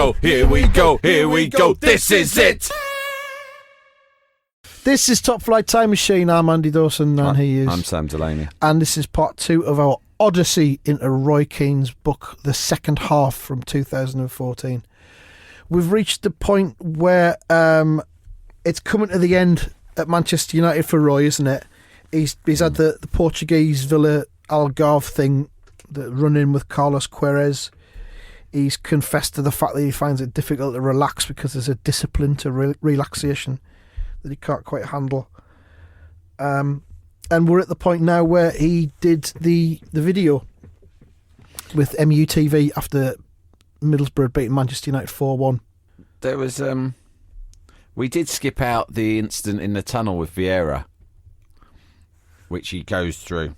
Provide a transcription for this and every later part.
go, here we go, here we go. This is it. This is Top Flight Time Machine. I'm Andy Dawson, and he is... I'm Sam Delaney. And this is part 2 of our Odyssey into Roy Keane's book, The Second Half, from 2014. We've reached the point where it's coming to the end at Manchester United for Roy, isn't it? He's had the Portuguese Villa Algarve thing, the run-in with Carlos Queiroz. He's confessed to the fact that he finds it difficult to relax because there's a discipline to relaxation that he can't quite handle. And we're at the point now where he did the video with MUTV after Middlesbrough beating Manchester United 4-1. There was we did skip out the incident in the tunnel with Vieira, which he goes through.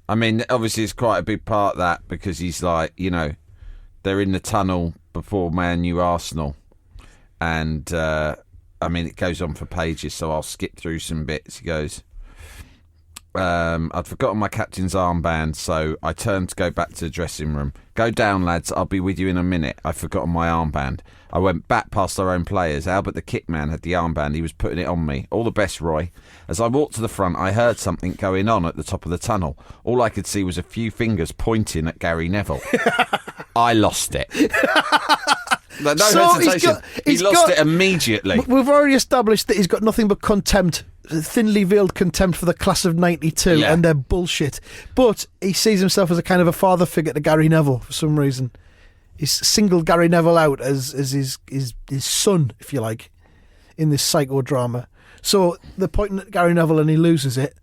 I mean, obviously it's quite a big part of that because he's like, you know, they're in the tunnel before Man U Arsenal, and I mean, it goes on for pages, so I'll skip through some bits. He goes, I'd forgotten my captain's armband, so I turned to go back to the dressing room. Go down, lads, I'll be with you in a minute. I've forgotten my armband. I went back past our own players. Albert the kit man had the armband. He was putting it on me. All the best, Roy. As I walked to the front, I heard something going on at the top of the tunnel. All I could see was a few fingers pointing at Gary Neville. I lost it. No hesitation. He lost it immediately. We've already established that he's got nothing but contempt, thinly veiled contempt for the class of 92 and their bullshit. But he sees himself as a kind of a father figure to Gary Neville for some reason. He's singled Gary Neville out as his son, if you like, in this psychodrama. So they're pointing at Gary Neville and he loses it.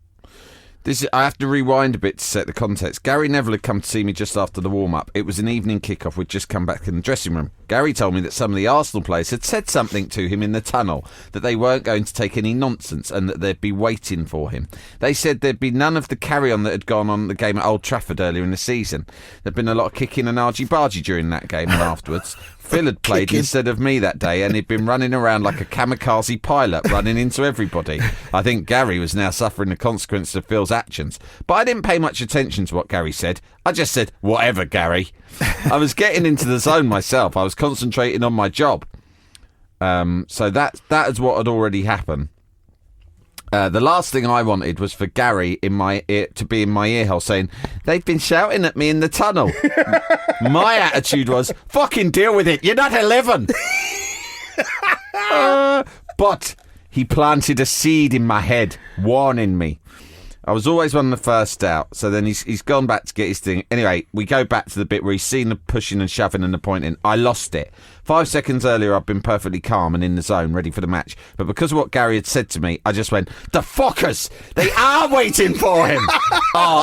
I have to rewind a bit to set the context. Gary Neville had come to see me just after the warm-up. It was an evening kick-off. We'd just come back in the dressing room. Gary told me that some of the Arsenal players had said something to him in the tunnel, that they weren't going to take any nonsense and that they'd be waiting for him. They said there'd be none of the carry-on that had gone on the game at Old Trafford earlier in the season. There'd been a lot of kicking and argy-bargy during that game and afterwards. Phil had played instead of me that day, and he'd been running around like a kamikaze pilot, running into everybody. I think Gary was now suffering the consequences of Phil's actions. But I didn't pay much attention to what Gary said. I just said, whatever, Gary. I was getting into the zone myself. I was concentrating on my job. So that is what had already happened. The last thing I wanted was for Gary in my ear, to be in my ear hole saying, they've been shouting at me in the tunnel. My attitude was, fucking deal with it. You're not 11. But he planted a seed in my head, warning me. I was always one of the first out, so then he's gone back to get his thing. Anyway, we go back to the bit where he's seen the pushing and shoving and the pointing. I lost it. 5 seconds earlier, I'd been perfectly calm and in the zone, ready for the match. But because of what Gary had said to me, I just went, the fuckers! They are waiting for him!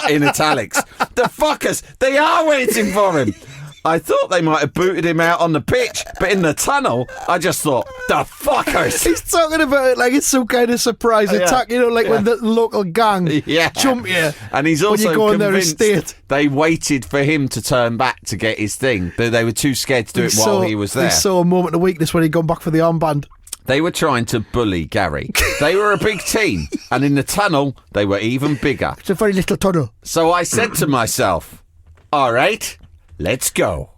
In italics. The fuckers! They are waiting for him! I thought they might have booted him out on the pitch, but in the tunnel, I just thought, the fuckers! He's talking about it like it's some kind of surprise attack, you know, like when the local gang jump you. And he's also when you go convinced in their estate. They waited for him to turn back to get his thing. They were too scared to do it while he was there. They saw a moment of weakness when he'd gone back for the armband. They were trying to bully Gary. They were a big team, and in the tunnel, they were even bigger. It's a very little tunnel. So I said to myself, all right, let's go.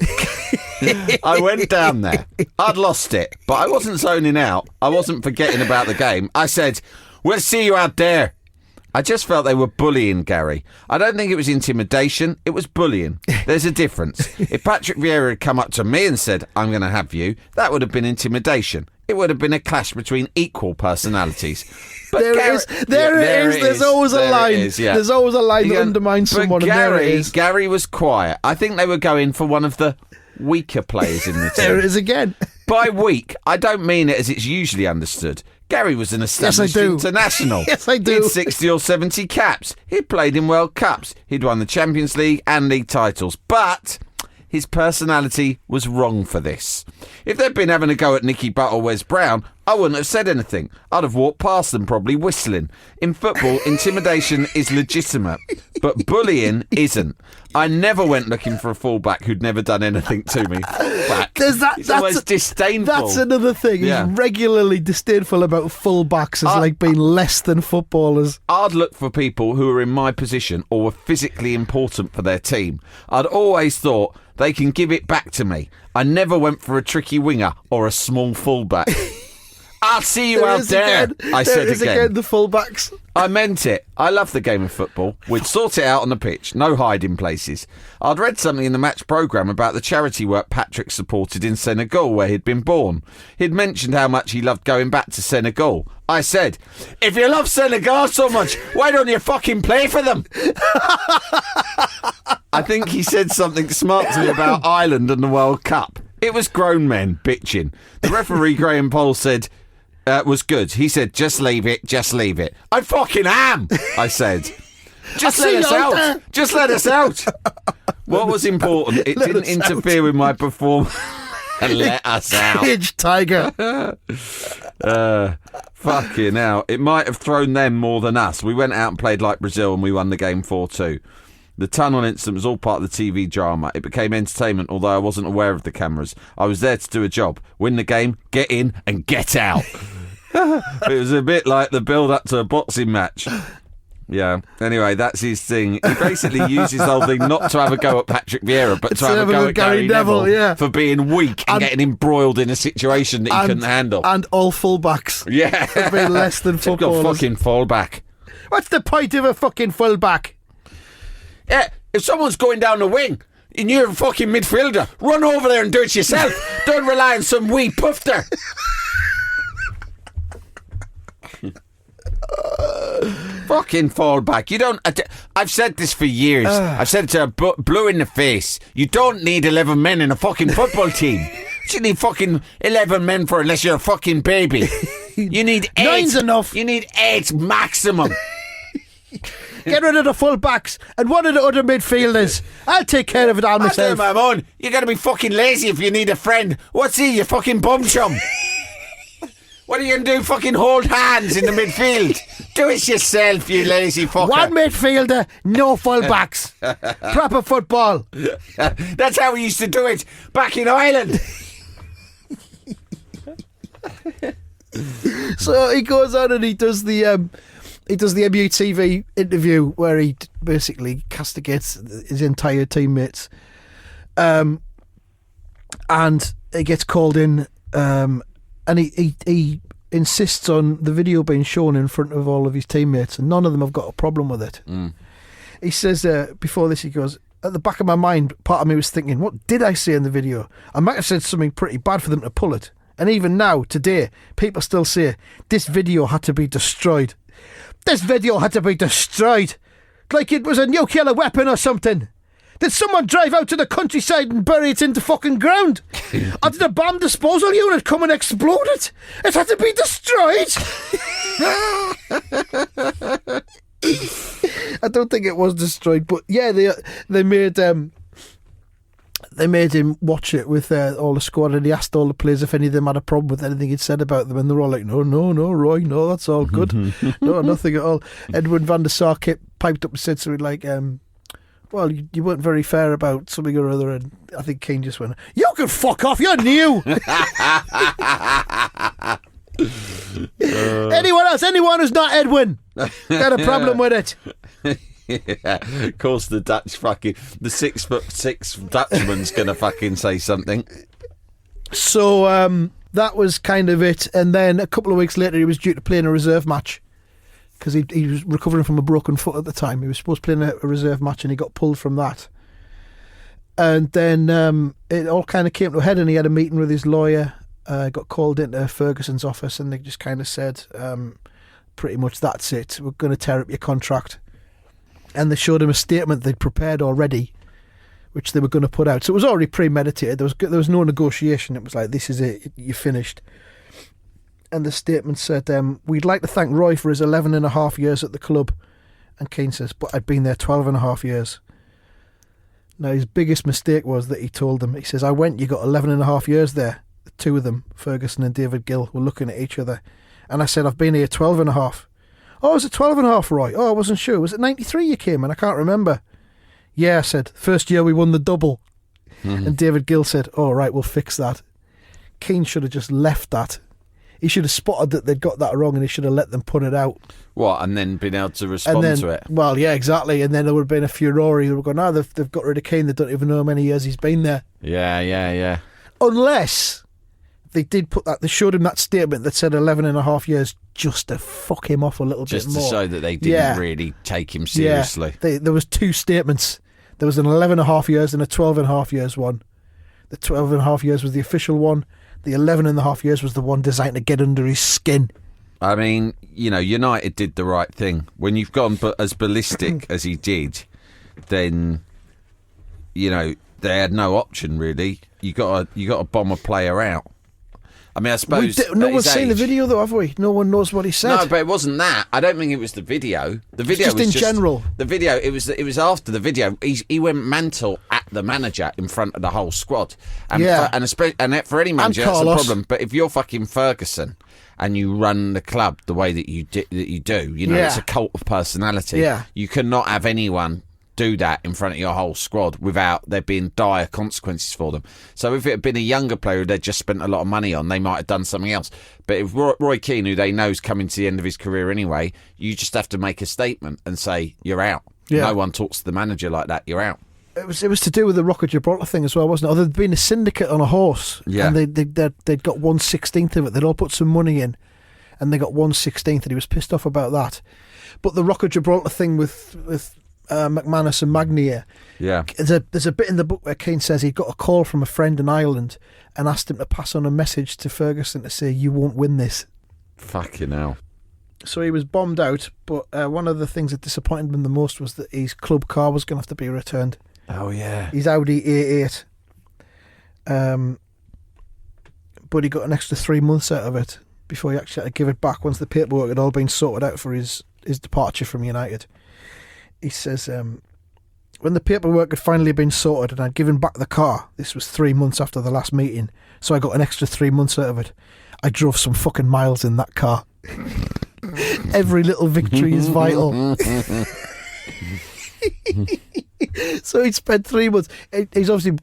I went down there. I'd lost it, but I wasn't zoning out. I wasn't forgetting about the game. I said, we'll see you out there. I just felt they were bullying Gary. I don't think it was intimidation. It was bullying. There's a difference. If Patrick Vieira had come up to me and said, I'm going to have you, that would have been intimidation. It would have been a clash between equal personalities. But there it is. There's always a line. There's always a line that undermines someone. But and there it is. Gary was quiet. I think they were going for one of the weaker players in the team. There it is again. By weak, I don't mean it as it's usually understood. Gary was an established international. Yes, I do. He'd 60 or 70 caps. He'd played in World Cups. He'd won the Champions League and league titles. But his personality was wrong for this. If they'd been having a go at Nicky Butt or Wes Brown, I wouldn't have said anything. I'd have walked past them, probably whistling. In football, intimidation is legitimate, but bullying isn't. I never went looking for a fullback who'd never done anything to me. Fullback. It's almost disdainful. That's another thing. Yeah. He's regularly disdainful about fullbacks as like being less than footballers. I'd look for people who were in my position or were physically important for their team. I'd always thought they can give it back to me. I never went for a tricky winger or a small fullback. I'll see you out there. I said again. The fullbacks. I meant it. I love the game of football. We'd sort it out on the pitch. No hiding places. I'd read something in the match programme about the charity work Patrick supported in Senegal, where he'd been born. He'd mentioned how much he loved going back to Senegal. I said, if you love Senegal so much, why don't you fucking play for them? I think he said something smart to me about Ireland and the World Cup. It was grown men bitching. The referee, Graham Poll, said... was good. He said, just leave it, just leave it. I fucking am, I said. Just let us out. Just let us out. What was important, it didn't interfere with my performance. Let us out. Cage tiger. Fucking hell. It might have thrown them more than us. We went out and played like Brazil and we won the game 4-2. The tunnel incident was all part of the TV drama. It became entertainment, although I wasn't aware of the cameras. I was there to do a job. Win the game, get in, and get out. It was a bit like the build-up to a boxing match. Yeah. Anyway, that's his thing. He basically uses the whole thing not to have a go at Patrick Vieira, but to have a go at Gary Neville for being weak and getting embroiled in a situation that he couldn't handle. And all fullbacks. Yeah. For being less than footballers. Got fucking fullback. What's the point of a fucking fullback? Yeah, if someone's going down the wing and you're a fucking midfielder, run over there and do it yourself. Don't rely on some wee pufter. Fucking fall back. You don't. I've said this for years. I've said it to her blue in the face. You don't need 11 men in a fucking football team. You need fucking 11 men for unless you're a fucking baby. You need 8. 9's enough. You need 8 maximum. Get rid of the full-backs and one of the other midfielders. I'll take care of it all myself. I'm on. You gotta be fucking lazy if you need a friend. What's he, you fucking bum chum? What are you gonna do? Fucking hold hands in the midfield? Do it yourself, you lazy fucker. One midfielder, no full-backs. Proper football. That's how we used to do it back in Ireland. So he goes on and he does the MUTV interview where he basically castigates his entire teammates, and he gets called in, and he insists on the video being shown in front of all of his teammates, and none of them have got a problem with it. He says before this, he goes, at the back of my mind, part of me was thinking, what did I say in the video? I might have said something pretty bad for them to pull it. And even now, today, people still say, this video had to be destroyed. This video had to be destroyed. Like it was a nuclear weapon or something. Did someone drive out to the countryside and bury it into fucking ground? Or did a bomb disposal unit come and explode it? It had to be destroyed. I don't think it was destroyed, but yeah, they made him watch it with all the squad, and he asked all the players if any of them had a problem with anything he'd said about them, and they're all like, no, Roy, no, that's all good. No, nothing at all. Edwin van der Sar piped up and said something like, well, you weren't very fair about something or other, and I think Keane just went, you can fuck off, you're new. Anyone else? Anyone who's not Edwin got a problem with it? Yeah, of course the 6'6" Dutchman's gonna fucking say something. So that was kind of it, and then a couple of weeks later he was due to play in a reserve match because he was recovering from a broken foot at the time. He was supposed to play in a reserve match and he got pulled from that. And then it all kind of came to a head, and he had a meeting with his lawyer, got called into Ferguson's office, and they just kind of said, pretty much that's it, we're going to tear up your contract. And they showed him a statement they'd prepared already, which they were going to put out. So it was already premeditated. There was no negotiation. It was like, this is it, you're finished. And the statement said, we'd like to thank Roy for his 11 and a half years at the club. And Keane says, but I'd been there 12 and a half years. Now, his biggest mistake was that he told them, he says, I went, you got 11 and a half years there. two of them, Ferguson and David Gill, were looking at each other. And I said, I've been here 12 and a half. Oh, was it 12 and a half, Roy? Oh, I wasn't sure. Was it 93 you came in? I can't remember. Yeah, I said, first year we won the double. And David Gill said, oh, right, we'll fix that. Keane should have just left that. He should have spotted that they'd got that wrong and he should have let them put it out. What, and then been able to respond to it? Well, yeah, exactly. And then there would have been a furore. They were going, they've got rid of Keane. They don't even know how many years he's been there. Yeah. Unless they did put that, they showed him that statement that said 11 and a half years just to fuck him off a little bit more. Just to show that they didn't really take him seriously. Yeah. There was two statements. There was an 11 and a half years and a 12 and a half years one. The 12 and a half years was the official one. The 11 and a half years was the one designed to get under his skin. I mean, United did the right thing. When you've gone as ballistic as he did, then, they had no option, really. You got to bomb a player out. I mean, I suppose... No one's seen the video, though, have we? No one knows what he said. No, but it wasn't that. I don't think it was the video. The video was just in general. The video, it was after the video. He went mental at the manager in front of the whole squad. And for any manager, that's a problem. But if you're fucking Ferguson and you run the club the way that you do, it's a cult of personality. Yeah. You cannot have anyone do that in front of your whole squad without there being dire consequences for them. So if it had been a younger player who they'd just spent a lot of money on, they might have done something else. But if Roy Keane, who they know is coming to the end of his career anyway, you just have to make a statement and say, you're out. Yeah. No one talks to the manager like that, you're out. It was to do with the Rock of Gibraltar thing as well, wasn't it? Or there'd been a syndicate on a horse, and they'd got 1/16 of it. They'd all put some money in, and they got 1/16, and he was pissed off about that. But the Rock of Gibraltar thing with McManus and Magnier. Yeah. There's a bit in the book where Keane says he got a call from a friend in Ireland and asked him to pass on a message to Ferguson to say, you won't win this. Fucking hell. So he was bombed out, but one of the things that disappointed him the most was that his club car was going to have to be returned. Oh, yeah. His Audi A8. But he got an extra 3 months out of it before he actually had to give it back once the paperwork had all been sorted out for his departure from United. He says, when the paperwork had finally been sorted and I'd given back the car, this was 3 months after the last meeting, so I got an extra 3 months out of it. I drove some fucking miles in that car. Every little victory is vital. So he'd spent 3 months. He's obviously,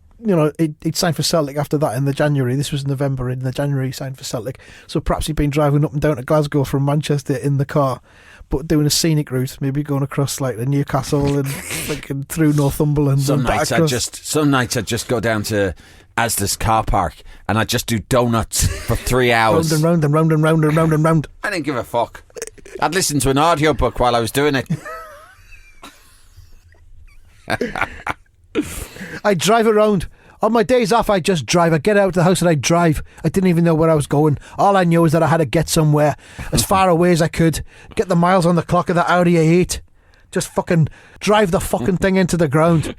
he'd signed for Celtic after that in the January. This was November. In the January, he signed for Celtic. So perhaps he'd been driving up and down to Glasgow from Manchester in the car, but doing a scenic route, maybe going across like the Newcastle and like through Northumberland. Some nights I'd just go down to Asda's car park and I'd just do donuts for 3 hours. Round and round and round and round and round and round. I didn't give a fuck. I'd listen to an audiobook while I was doing it. I'd drive around. On my days off, I'd just drive. I'd get out of the house and I'd drive. I didn't even know where I was going. All I knew was that I had to get somewhere as far away as I could. Get the miles on the clock of that Audi A8. Just fucking drive the fucking thing into the ground.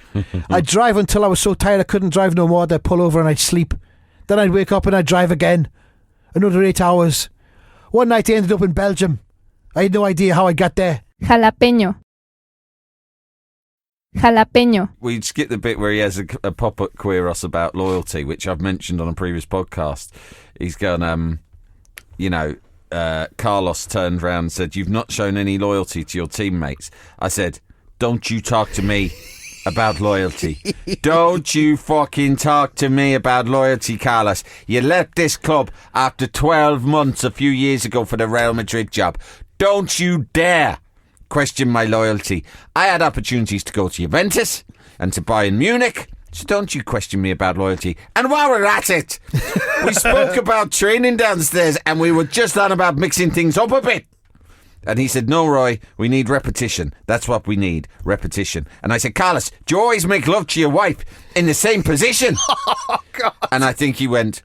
I'd drive until I was so tired I couldn't drive no more. I'd pull over and I'd sleep. Then I'd wake up and I'd drive again. Another 8 hours. One night I ended up in Belgium. I had no idea how I got there. Jalapeño. We skip the bit where he has a pop at Quiros about loyalty, which I've mentioned on a previous podcast. He's gone, Carlos turned round and said, "You've not shown any loyalty to your teammates." I said, "Don't you talk to me about loyalty. Don't you fucking talk to me about loyalty, Carlos. You left this club after 12 months a few years ago for the Real Madrid job. Don't you dare question my loyalty. I had opportunities to go to Juventus and to Bayern Munich, so don't you question me about loyalty." And while we're at it, we spoke about training downstairs and we were just on about mixing things up a bit. And he said, "No, Roy, we need repetition. That's what we need, repetition." And I said, "Carlos, do you always make love to your wife in the same position?" Oh, God. And I think he went,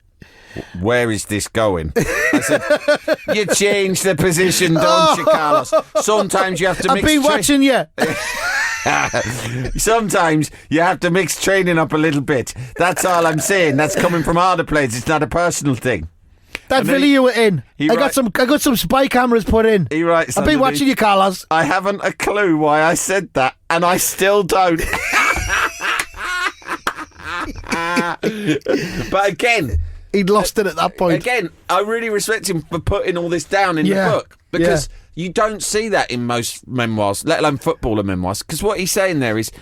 "Where is this going?" I said, "You change the position, don't you, Carlos? Sometimes you have to mix... I've been watching you. Sometimes you have to mix training up a little bit. That's all I'm saying. That's coming from all the players. It's not a personal thing." That video you were in. I got some spy cameras put in. He writes, I've been watching you, Carlos. "I haven't a clue why I said that, and I still don't." But again, He'd lost it at that point. Again, I really respect him for putting all this down in the book, because you don't see that in most memoirs, let alone footballer memoirs. Because what he's saying there is,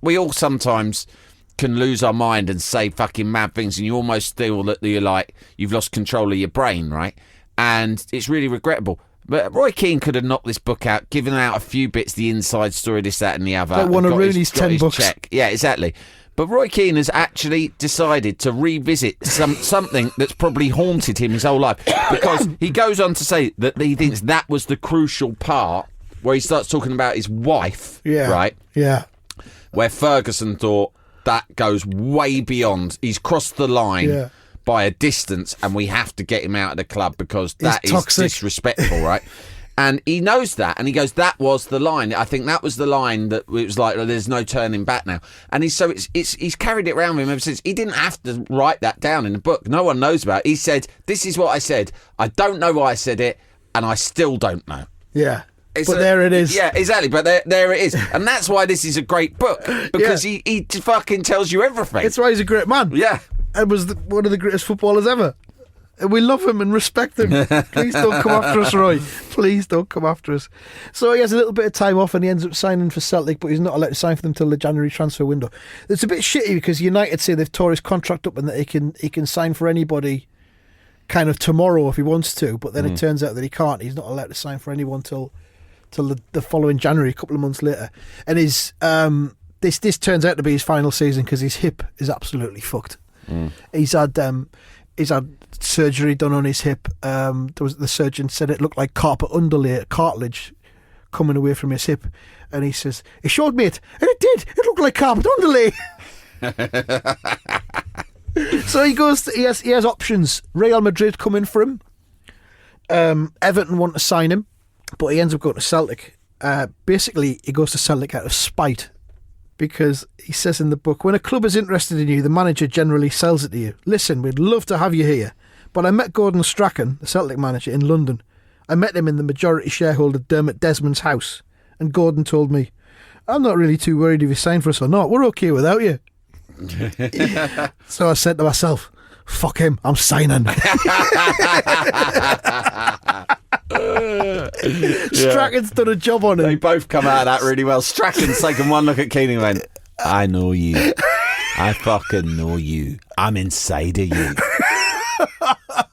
we all sometimes can lose our mind and say fucking mad things, and you almost feel that you've lost control of your brain, right? And it's really regrettable. But Roy Keane could have knocked this book out, given out a few bits, the inside story, this, that, and the other. Like one of Rooney's 10 books. Check. Yeah, exactly. But Roy Keane has actually decided to revisit something that's probably haunted him his whole life, because he goes on to say that he thinks that was the crucial part where he starts talking about his wife, right? Yeah. Where Ferguson thought that goes way beyond. He's crossed the line by a distance, and we have to get him out of the club because that is disrespectful, right? And he knows that, and he goes, that was the line. I think that was the line that it was like, there's no turning back now. And he's carried it around with him ever since. He didn't have to write that down in the book. No one knows about it. He said, this is what I said. I don't know why I said it, and I still don't know. Yeah. There it is. Yeah, exactly. But there it is. And that's why this is a great book, because he fucking tells you everything. That's why he's a great man. Yeah. And was one of the greatest footballers ever. And we love him and respect him. Please don't come after us, Roy. Please don't come after us. So he has a little bit of time off, and he ends up signing for Celtic, but he's not allowed to sign for them till the January transfer window. It's a bit shitty because United say they've tore his contract up and that he can sign for anybody kind of tomorrow if he wants to, but then it turns out that he can't. He's not allowed to sign for anyone till the following January, a couple of months later. And his this turns out to be his final season because his hip is absolutely fucked. He's had surgery done on his hip. The surgeon said it looked like cartilage coming away from his hip, and he says he showed me it, and it did. It looked like carpet underlay. So he goes. He has options. Real Madrid come in for him. Everton want to sign him, but he ends up going to Celtic. Basically, he goes to Celtic out of spite. Because he says in the book, when a club is interested in you, the manager generally sells it to you. Listen, we'd love to have you here. But I met Gordon Strachan, the Celtic manager, in London. I met him in the majority shareholder Dermot Desmond's house. And Gordon told me, I'm not really too worried if you sign for us or not. We're okay without you. So I said to myself, fuck him, I'm signing. Strachan's done a job on him. They both come out of that really well. Strachan's taken one look at Keane and went, I know you. I fucking know you. I'm inside of you.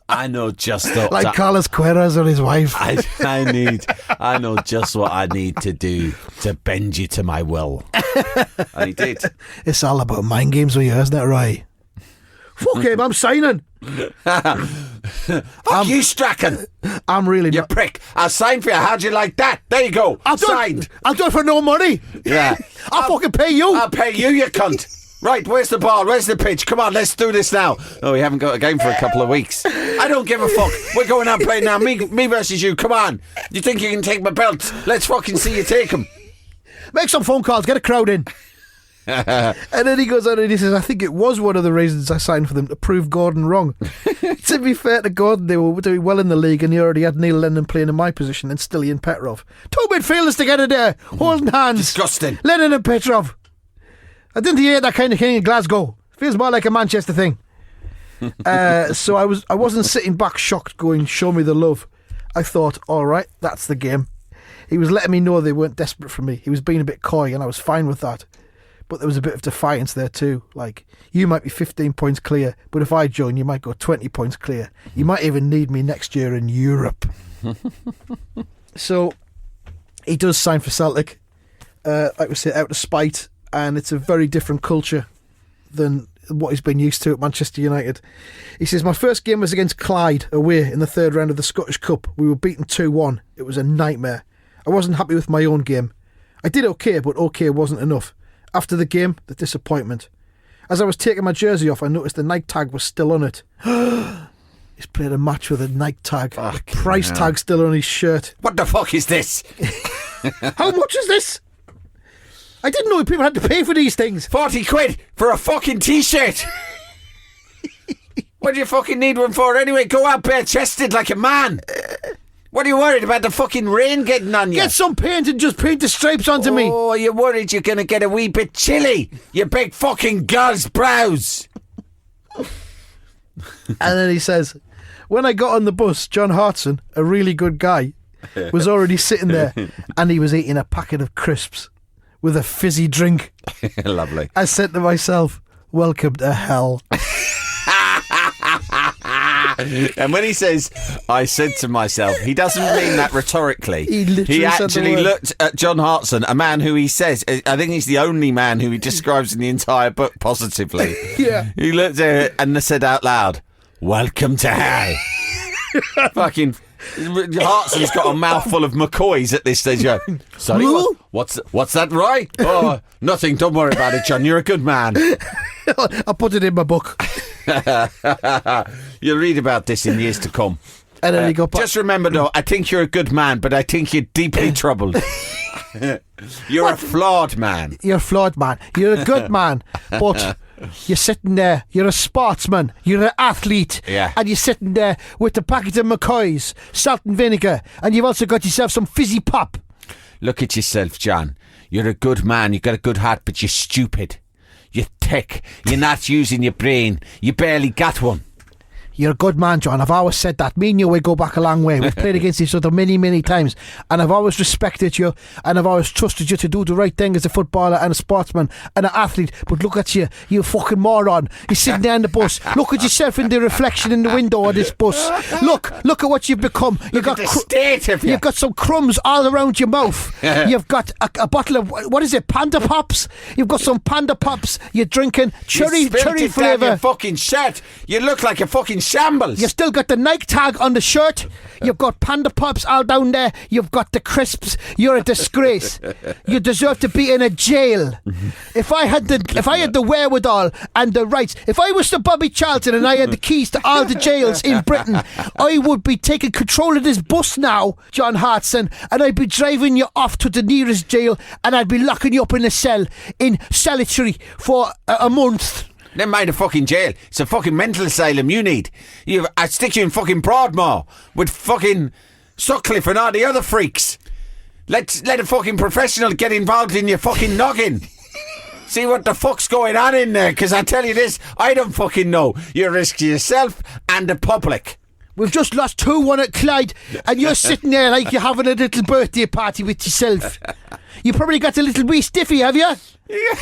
I know just what... Like Carlos Queiroz and his wife. I know just what I need to do to bend you to my will. And he did. It's all about mind games with you, isn't it, Roy? Fuck him, I'm signing. Fuck you, Strachan. I'm really you prick. I'll sign for you. How'd you like that? There you go. Signed. I'll do it for no money. Yeah. I'll fucking pay you. I'll pay you, you cunt. Right, where's the ball? Where's the pitch? Come on, let's do this now. Oh, we haven't got a game for a couple of weeks. I don't give a fuck. We're going out playing now. Me versus you. Come on. You think you can take my belt? Let's fucking see you take him. Make some phone calls. Get a crowd in. And then he goes on and he says, I think it was one of the reasons I signed for them, to prove Gordon wrong. To be fair to Gordon, they were doing well in the league, and he already had Neil Lennon playing in my position and Stilly and Petrov. Two midfielders together there, holding hands. Disgusting. Lennon and Petrov. I didn't hear that kind of thing in Glasgow. Feels more like a Manchester thing. So I wasn't sitting back shocked going, show me the love. I thought, all right, that's the game. He was letting me know they weren't desperate for me. He was being a bit coy, and I was fine with that. But there was a bit of defiance there too. Like, you might be 15 points clear, but if I join, you might go 20 points clear. You might even need me next year in Europe. So he does sign for Celtic, like we say, out of spite, and it's a very different culture than what he's been used to at Manchester United. He says, my first game was against Clyde away in the third round of the Scottish Cup. We were beaten 2-1. It was a nightmare. I wasn't happy with my own game. I did okay, but okay wasn't enough. After the game, the disappointment. As I was taking my jersey off, I noticed the Nike tag was still on it. He's played a match with a Nike tag. The price tag still on his shirt. What the fuck is this? How much is this? I didn't know people had to pay for these things. 40 quid for a fucking t-shirt. What do you fucking need one for anyway? Go out bare-chested like a man. What are you worried about, the fucking rain getting on you? Get some paint and just paint the stripes onto me. Oh, you're worried you're going to get a wee bit chilly. You big fucking girl's brows. And then he says, when I got on the bus, John Hartson, a really good guy, was already sitting there and he was eating a packet of crisps with a fizzy drink. Lovely. I said to myself, welcome to hell. And when he says, I said to myself, he doesn't mean that rhetorically. He actually looked at John Hartson, a man who he says, I think he's the only man who he describes in the entire book positively. Yeah. He looked at it and said out loud, welcome to hell. Fucking Hartson's got a mouthful of McCoys at this stage. Sorry, what's that, Roy? Oh, nothing. Don't worry about it, John. You're a good man. I'll put it in my book. You'll read about this in years to come. And then he got back. Just remember, though, I think you're a good man, but I think you're deeply troubled. You're a flawed man. You're a flawed man. You're a good man, but you're sitting there. You're a sportsman. You're an athlete. Yeah. And you're sitting there with the packet of McCoys, salt and vinegar, and you've also got yourself some fizzy pop. Look at yourself, John. You're a good man. You've got a good heart, but you're stupid. You're thick. You're not using your brain. You barely got one. You're a good man, John. I've always said that. Me and you, we go back a long way. We've played against each other many, many times. And I've always respected you. And I've always trusted you to do the right thing as a footballer and a sportsman and an athlete. But look at you. You fucking moron. You're sitting there in the bus. Look at yourself in the reflection in the window of this bus. Look at what you've become. Look at the state of you. You've got some crumbs all around your mouth. You've got a bottle of, what is it, Panda Pops? You've got some Panda Pops. You're drinking cherry flavour. Your fucking shirt. You look like a fucking shambles. You still got the Nike tag on the shirt. You've got Panda Pops all down there. You've got the crisps. You're a disgrace. You deserve to be in a jail. If I had the wherewithal and the rights, if I was the Bobby Charlton and I had the keys to all the jails in Britain, I would be taking control of this bus now, John Hartson, and I'd be driving you off to the nearest jail and I'd be locking you up in a cell in solitary for a month. Never mind a fucking jail. It's a fucking mental asylum you need. I'd stick you in fucking Broadmoor with fucking Sutcliffe and all the other freaks. Let a fucking professional get involved in your fucking noggin. See what the fuck's going on in there, because I tell you this, I don't fucking know. You risk yourself and the public. We've just lost 2-1 at Clyde and you're sitting there like you're having a little birthday party with yourself. You probably got a little wee stiffy, have you?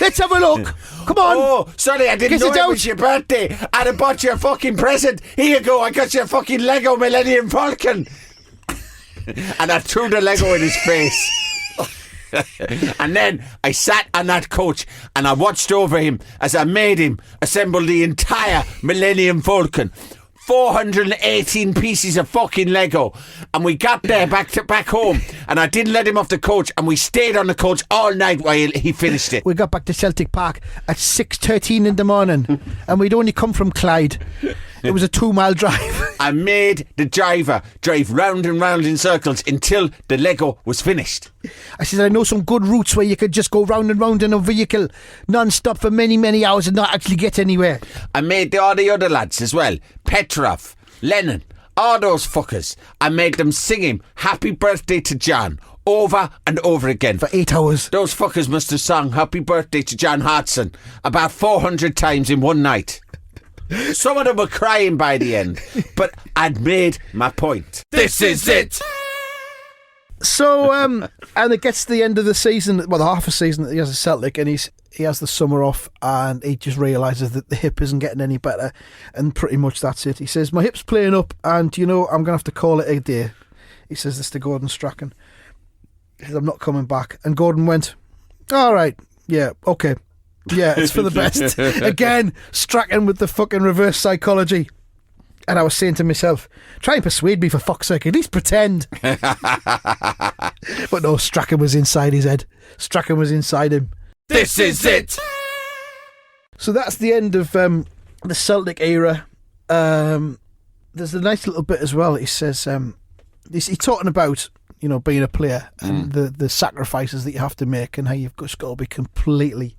Let's have a look. Come on. Oh, sorry, I didn't know it was your birthday. I'd have bought you a fucking present. Here you go, I got you a fucking Lego Millennium Falcon. And I threw the Lego in his face. And then I sat on that coach and I watched over him as I made him assemble the entire Millennium Falcon. 418 pieces of fucking Lego, and we got there back home, and I didn't let him off the coach, and we stayed on the coach all night while he finished it. We got back to Celtic Park at 6:13 in the morning, and we'd only come from Clyde. It was a 2-mile drive. I made the driver drive round and round in circles until the Lego was finished. I said, I know some good routes where you could just go round and round in a vehicle non-stop for many, many hours and not actually get anywhere. I made all the other lads as well. Petrov, Lennon, all those fuckers. I made them sing him Happy Birthday to John over and over again. For 8 hours. Those fuckers must have sung Happy Birthday to John Hartson about 400 times in one night. Some of them were crying by the end, but I'd made my point. This is it. So, and it gets to the end of the season, well, the half a season that he has a Celtic, and he has the summer off, and he just realises that the hip isn't getting any better, and pretty much that's it. He says, my hip's playing up, and I'm going to have to call it a day. He says this to Gordon Strachan. He says, I'm not coming back. And Gordon went, all right, yeah, okay. Yeah, it's for the best. Again, Strachan with the fucking reverse psychology. And I was saying to myself, try and persuade me for fuck's sake, at least pretend. But no, Strachan was inside his head. Strachan was inside him. This is it. So that's the end of the Celtic era. There's a nice little bit as well. He says, he's talking about, being a player and the sacrifices that you have to make and how you've just got to be completely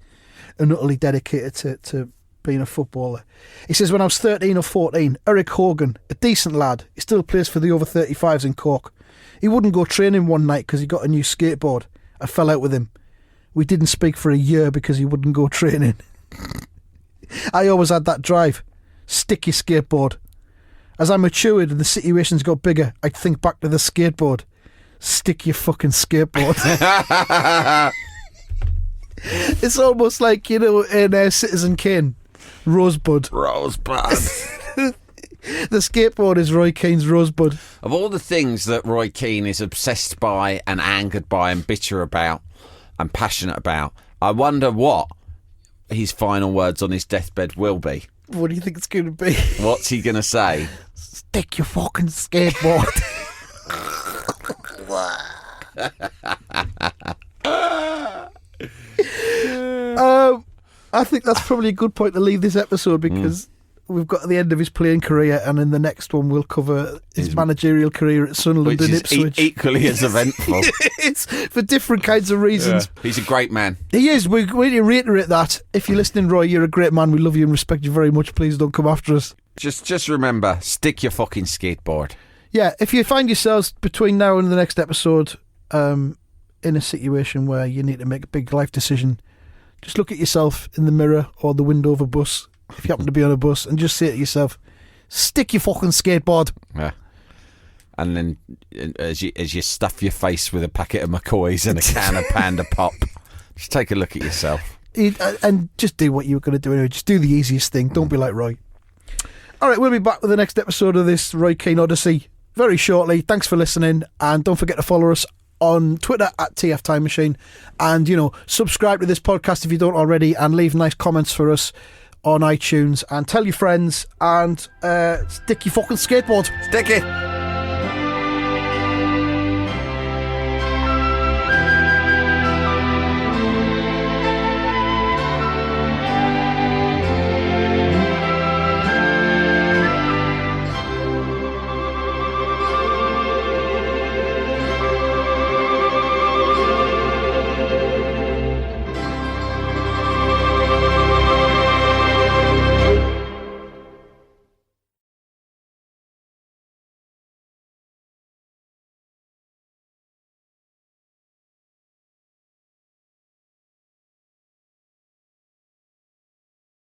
and utterly dedicated to being a footballer. He says, when I was 13 or 14, Eric Hogan, a decent lad, he still plays for the over 35s in Cork. He wouldn't go training one night because he got a new skateboard. I fell out with him. We didn't speak for a year because he wouldn't go training. I always had that drive. stick your skateboard. As I matured and the situations got bigger, I'd think back to the skateboard. Stick your fucking skateboard. It's almost like, you know, in Citizen Kane, Rosebud. The skateboard is Roy Keane's Rosebud. Of all the things that Roy Keane is obsessed by and angered by and bitter about and passionate about, I wonder what his final words on his deathbed will be. What do you think it's going to be? What's he going to say? Stick your fucking skateboard. I think that's probably a good point to leave this episode because we've got to the end of his playing career, and in the next one we'll cover his managerial career at Sunderland and Ipswich. Equally as eventful. It's for different kinds of reasons. Yeah. He's a great man. He is. We need to reiterate that. If you're listening, Roy, you're a great man. We love you and respect you very much. Please don't come after us. Just remember, stick your fucking skateboard. Yeah, if you find yourselves between now and the next episode in a situation where you need to make a big life decision, just look at yourself in the mirror or the window of a bus, if you happen to be on a bus, and just say to yourself, stick your fucking skateboard. Yeah. And then as you stuff your face with a packet of McCoys and a can of Panda Pop, just take a look at yourself. And just do what you were going to do anyway. Just do the easiest thing. Don't be like Roy. All right, we'll be back with the next episode of this Roy Keane Odyssey very shortly. Thanks for listening, and don't forget to follow us on Twitter at TF Time Machine, and subscribe to this podcast if you don't already, and leave nice comments for us on iTunes, and tell your friends, and stick your fucking skateboard. Stick it.